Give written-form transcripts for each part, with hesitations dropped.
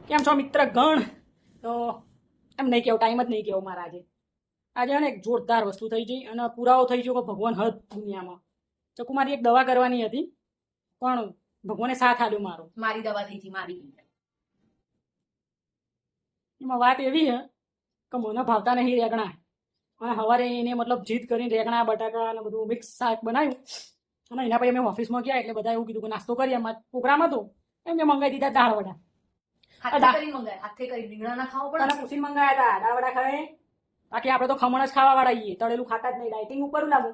કેમ છો મિત્ર ગણ? તો એમ નહીં કેવું, ટાઈમ જ નહીં કેવો મારા આજે ને એક જોરદાર વસ્તુ થઈ ગઈ અને પુરાવો થઈ ગયો કે ભગવાન હદ દુનિયામાં. ચકુ મારી એક દવા કરવાની હતી પણ ભગવાને સાથ આલ્યો મારો. મારી દવા થઈ હતી મારી. એમાં વાત એવી છે કે મને ભાવતા નહીં રેગણા, અને સવારે એને મતલબ જીદ કરીને રેગણા બટાકા અને બધું મિક્સ શાક બનાવ્યું અને એના પછી અમે ઓફિસમાં ગયા એટલે બધા એવું કીધું કે નાસ્તો કરીએ. એમાં પ્રોગ્રામ હતો એમ મેં મંગાવી દીધા દાળ વડા. હાથે કરી રીંગણા ના ખાવો પડે. તને પૂછીને મંગાયા હતા દાળ વડા ખાવે, બાકી આપણે તો ખમણ જ ખાવા વાળા છીએ, તળેલું ખાતા જ નહીં, ડાયટિંગ ઉપર લાગુ.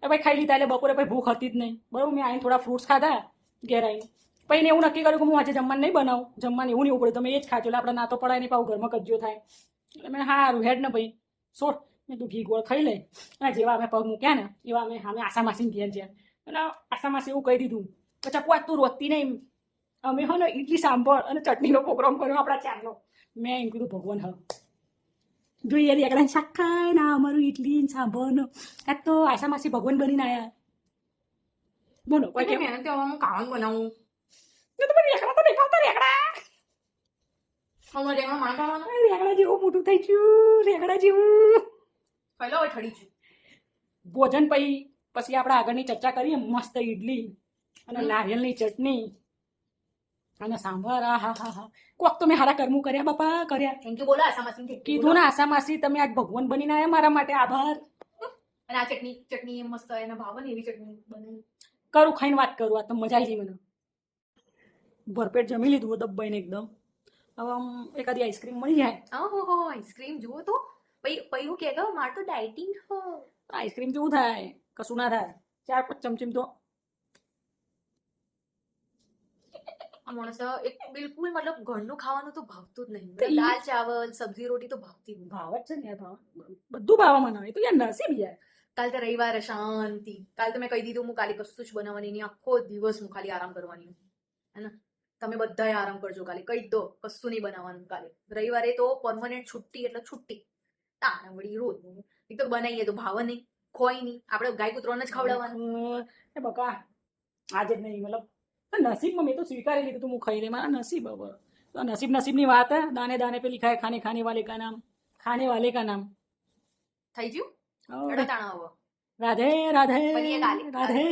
એ ભાઈ ખાઈ લીધા એટલે બપોરે ભાઈ ભૂખ હતી જ નહીં. બરાબર, મેં આવીને થોડા ફ્રૂટ્સ ખાધા ઘેર આવીને. પછી એને એવું નક્કી કર્યું કે હું આજે જમવાનું નહીં બનાવું, જમવાનું એવું નહીં ઉપડે, તમે એ જ ખાજો એટલે આપણે ના તો પડાય નહીં, પાછું ઘરમાં કજ્જો થાય. એટલે મેં સારું હેડ ને ભાઈ સોટ મેં તું ઘી ગોળ ખાઈ લે. અને જેવા અમે પગ મૂક્યા ને એવા અમે આશા માસીને ઘેર છે એટલે આશા માસી એવું કહી દીધું કે ચકુ આજ તું રોતી નહીં, અમે હો ને ઇડલી સાંભળ અને ચટણીનો પ્રોગ્રામ કર્યો આપણા ચારનો. મેં એમ કીધું ભગવાન હા જોઈએ રેગડા શાક ખાય ના અમારું ઇડલી સાંભળનો. આ તો આશા માસી ભગવાન બનીને આવ્યા. બોલો કોઈ કેમ મહેનત હું ખાવાનું બનાવું. તો પણ રેગડા તો નહીં ખાવતા, રેગડા હમણાં રેંગણા માણ ખાવાનું. રેગડા જેવું મોટું થઈ ગયું, રેગડા જેવું. પહેલો હવે ઠડી છું. ભોજન પછી આપણે આગળની ચર્ચા કરીએ. મસ્ત ઇડલી અને નારિયેળની ચટણી અને સાંભર. હા હા હા હા, કોક તો મેં હારા કર્મું કર્યા બાપા, કર્યા. થેન્ક યુ બોલો આશા માસી. કીધું ને આશા માસી તમે આજ ભગવાન બનીને આવ્યા મારા માટે, આભાર. અને આ ચટણી એમ મસ્ત એને ભાવે ને એવી ચટણી બનાવી. કરું ખાઈને વાત કરું, આ તો મજા આવી ગઈ મને. ભરપેટ જમી લીધું દબાઈને એકદમ. હવે આમ એકાદી આઈસ્ક્રીમ મળી જાય. ઓહો આઈસ્ક્રીમ જુઓ તો પછી હું કહેતો મારે તો ડાયટિંગ હો. આઈસ્ક્રીમ જેવું થાય, કશું ના થાય. 4-5 ચમચી તો આ માણસ એક બિલકુલ મતલબ ઘરનું ખાવાનું તો ભાવતું જ નહીં. દાલ ચાવલ સબ્જી રોટી તો ભાવતી જ નહીં. ભાવ જ છે ને યાર, ભાવ બધું ભાવ મને. એ તો યાર નસીબ યાર. કાલ તો રવિવાર શાંતિ. કાલ તો મેં કહી દીધું હું કાલે કશું જ બનાવવાની નહીં, આખો દિવસ હું ખાલી આરામ કરવાની હે ને. તમે બધાએ આરામ કરજો કાલે, કહી દો કશું નહીં બનાવવાનું કાલે. રવિવારે તો પરમનન્ટ છુટ્ટી એટલે છુટ્ટી. તાણા વળી રોજ એક તો બનાવીએ તો ભાવ નહીં, ખોઈ નહીં. આપણે ગાય કૂતરોને જ ખવડાવવાનું. એ બકા આજે જ નહીં, મતલબ નસીબમાં મેં તો સ્વીકારી લીધું તું, હું ખાઈ લે મારા નસીબ. હવે તો નસીબની વાત હે. દાને દાને पे लिखा है खाने खाने वाले का नाम, खाने वाले का नाम. થઈ ગયું. और તાણા હવે राधे राधे બની એ ગાલી. राधे.